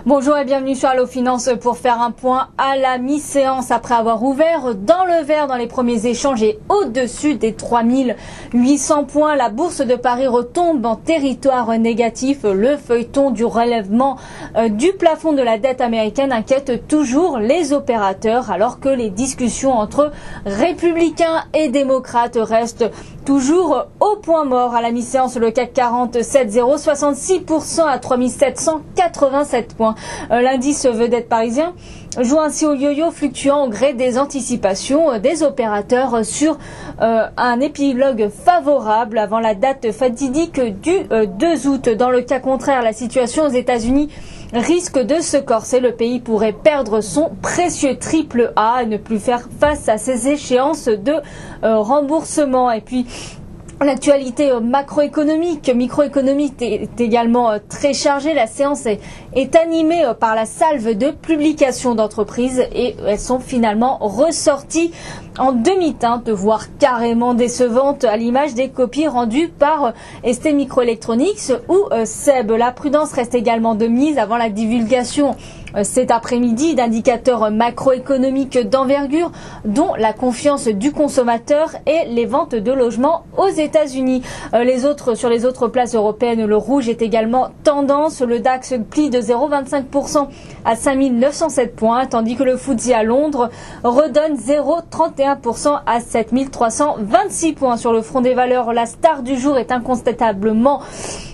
Bonjour et bienvenue sur Allo Finance pour faire un point à la mi-séance après avoir ouvert dans le vert dans les premiers échanges et au-dessus des 3800 points. La bourse de Paris retombe en territoire négatif. Le feuilleton du relèvement du plafond de la dette américaine inquiète toujours les opérateurs alors que les discussions entre républicains et démocrates restent toujours au point mort. À la mi-séance, le CAC 40 cède 0,66% à 3787 points. L'indice vedette parisien joue ainsi au yo-yo, fluctuant au gré des anticipations des opérateurs sur un épilogue favorable avant la date fatidique du 2 août. Dans le cas contraire, la situation aux États-Unis risque de se corser. Le pays pourrait perdre son précieux triple A et ne plus faire face à ces échéances de remboursement. Et puis, l'actualité microéconomique est également très chargée. La séance est animée par la salve de publications d'entreprises et elles sont finalement ressorties en demi-teinte, voire carrément décevantes, à l'image des copies rendues par ST Microelectronics ou SEB. La prudence reste également de mise avant la divulgation cet après-midi d'indicateurs macroéconomiques d'envergure, dont la confiance du consommateur et les ventes de logements aux États-Unis. Sur les autres places européennes, le rouge est également tendance. Le DAX plie de 0,25% à 5907 points, tandis que le FTSE à Londres redonne 0,31% à 7326 points. Sur le front des valeurs, la star du jour est incontestablement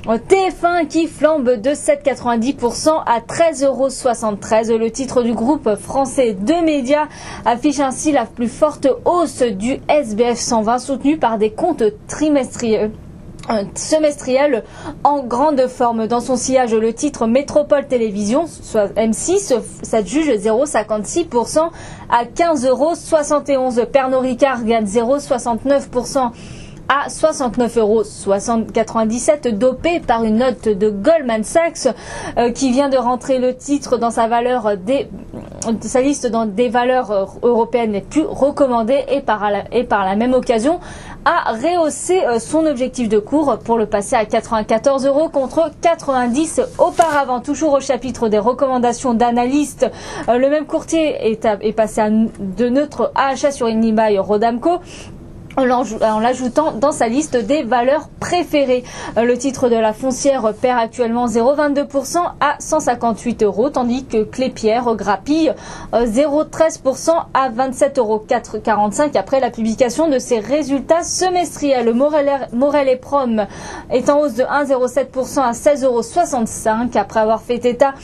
TF1 qui flambe de 7,90% à 13,73 €. Le titre du groupe français de médias affiche ainsi la plus forte hausse du SBF 120, soutenu par des comptes semestriel en grande forme. Dans son sillage, le titre Métropole Télévision, soit M6, s'adjuge 0,56% à 15,71 €. Pernod Ricard gagne 0,69% à 69,97 €, dopé par une note de Goldman Sachs qui vient de rentrer le titre dans sa liste dans des valeurs européennes les plus recommandées et par la même occasion a rehaussé son objectif de cours pour le passer à 94 € contre 90 auparavant. Toujours au chapitre des recommandations d'analystes, le même courtier est passé de neutre à achat sur Unibail Rodamco, en l'ajoutant dans sa liste des valeurs préférées. Le titre de la foncière perd actuellement 0,22% à 158 €, tandis que Clépierre grappille 0,13% à 27,45 € après la publication de ses résultats semestriels. Morel et Prom est en hausse de 1,07% à 16,65 € après avoir fait état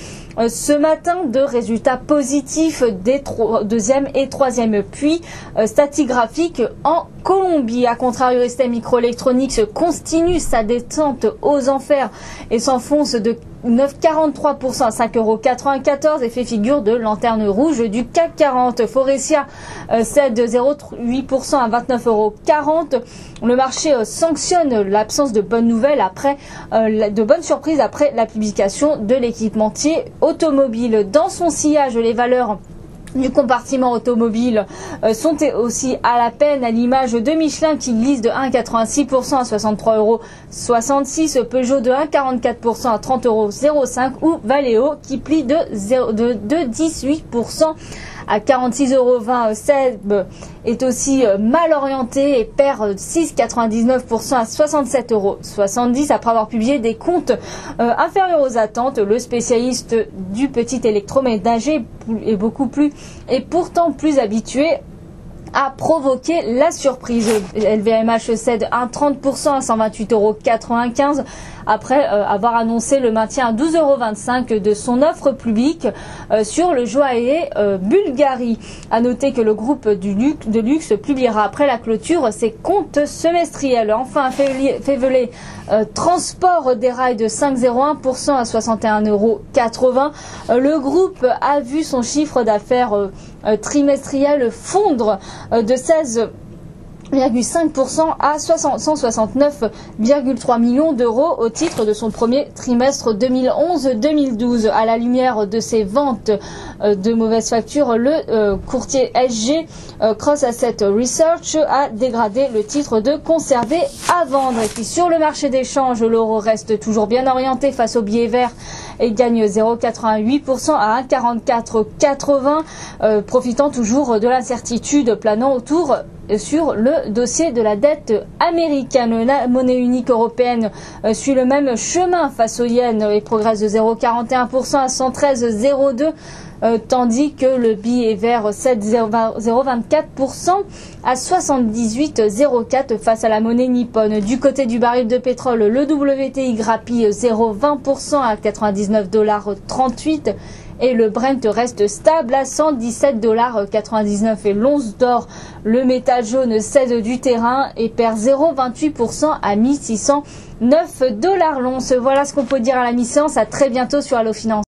ce matin de résultats positifs des deuxième et troisième puits stratigraphiques en Colombie. A contrario, ST Microelectronics continue sa descente aux enfers et s'enfonce de 9,43% à 5,94 € et fait figure de lanterne rouge du CAC 40. Forestia cède de 0,8% à 29,40 €. Le marché sanctionne l'absence de bonnes nouvelles de bonnes surprises après la publication de l'équipementier automobile. Dans son sillage, les valeurs du compartiment automobile sont aussi à la peine, à l'image de Michelin qui glisse de 1,86% à 63,66 €, Peugeot de 1,44% à 30,05 € ou Valeo qui plie de 18% à 46,20 €. SEB est aussi mal orienté et perd 6,99% à 67,70 € après avoir publié des comptes inférieurs aux attentes. Le spécialiste du petit électroménager est pourtant plus habitué a provoqué la surprise. LVMH cède 1,30% à 128,95 € après avoir annoncé le maintien à 12,25 € de son offre publique sur le joaillier Bulgari. À noter que le groupe de luxe publiera après la clôture ses comptes semestriels. Enfin, Févelé transport des rails de 5,01% à 61,80 €. Le groupe a vu son chiffre d'affaires trimestriel fondre de 16,5% à 169,3 millions d'euros au titre de son premier trimestre 2011-2012. À la lumière de ces ventes de mauvaise facture, le courtier SG Cross Asset Research a dégradé le titre de conservé à vendre. Et puis sur le marché des changes, l'euro reste toujours bien orienté face au billet vert et gagne 0,88% à 1,4480, profitant toujours de l'incertitude planant autour sur le dossier de la dette américaine. La monnaie unique européenne suit le même chemin face au yen et progresse de 0,41% à 113,02, tandis que le billet vert 0,24% à 78,04 face à la monnaie nippone. Du côté du baril de pétrole, le WTI grappille 0,20% à 99,38 $ et le Brent reste stable à 117,99 $ et l'once d'or, le métal jaune, cède du terrain et perd 0,28% à 1609 $ l'once. Voilà ce qu'on peut dire à la mi-séance. À très bientôt sur Allo Finance.